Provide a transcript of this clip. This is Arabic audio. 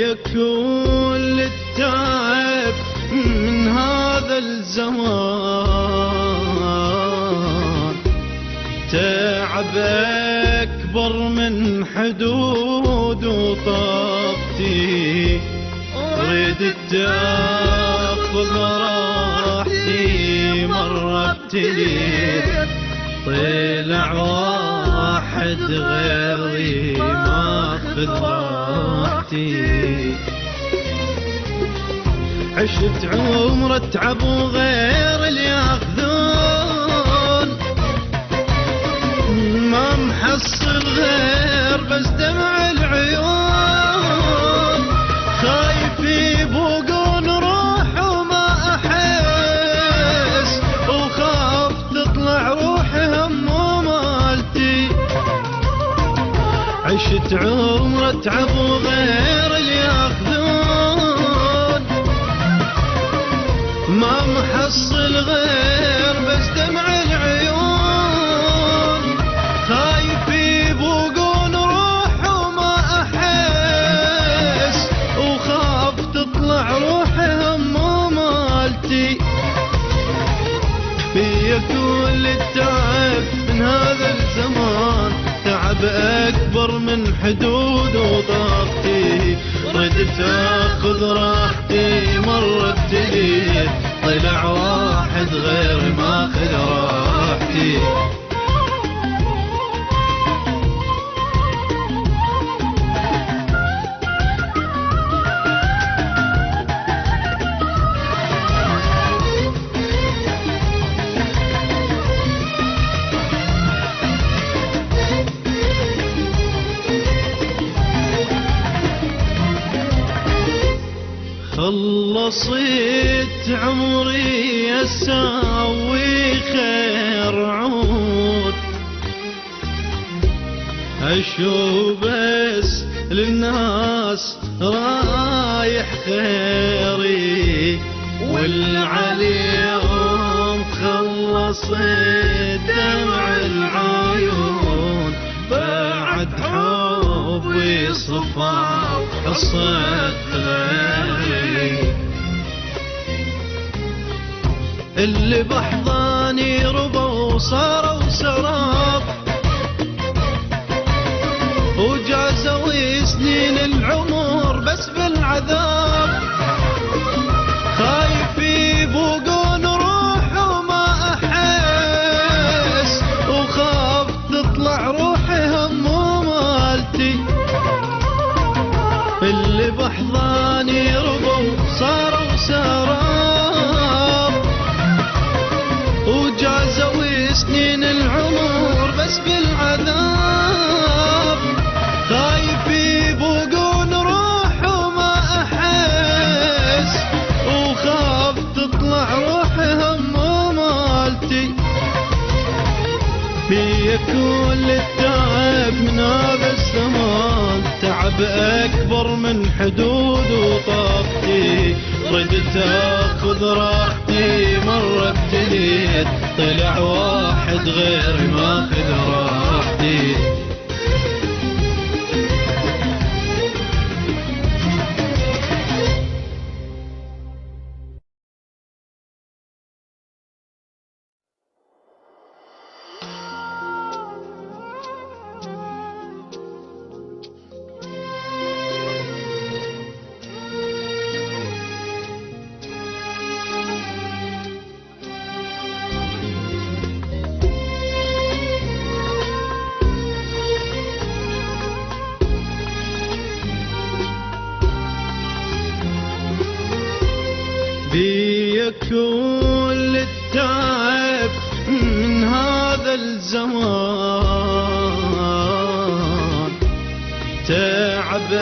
بي كل التعب من هذا الزمان، تعب أكبر من حدود وطاقتي، أريد تاخذ راحتي مرة ابتلي، طلع واحد غيري ماخذ راحتي. عشت عمر اتعب وغير اللي ياخذون، ما محصل غير بس دمع العيون، خايف يبوقون روح وما احس، وخاف تطلع روحي هم ومالتي. عشت عمر اتعب وغير اللي ياخذون، ما محصل غير بس دمع العيون، خايف يبوقون روح وما احس، وخاف تطلع روحي هم ومالتي. في كل التعب من هذا الزمان، تعب أكبر من حدود وطاقتي، ردت أخذ راحتي مرة ابتليت، طلع واحد غير ماخذ راحتي. خلصت عمري اساوي خير عود، اشوف بس للناس رايح خيري، والعليهم خلصت دمع العيون، بعد حبي صفى حصة غيري. اللي بحضاني ربى وصاروا سراب، وجازوا سنين العمر بس بالعذاب، خايف يبوقون روح وما احس، وخاف تطلع روحي هم ومالتي. اللي بحضاني ربى وصاروا سراب، وجازوا سنين العمر بس بالعذاب، خايف يبوقون روح وما احس، وخاف تطلع روحي هم ومالتي. في كل التعب من هذا الزمان، تعب أكبر من حدود وطاقتي، ردت أخذ راحتي مرة ابتليت، طلع واحد غيري ماخذ راحتي. بي كل التعب من هذا الزمان، تعب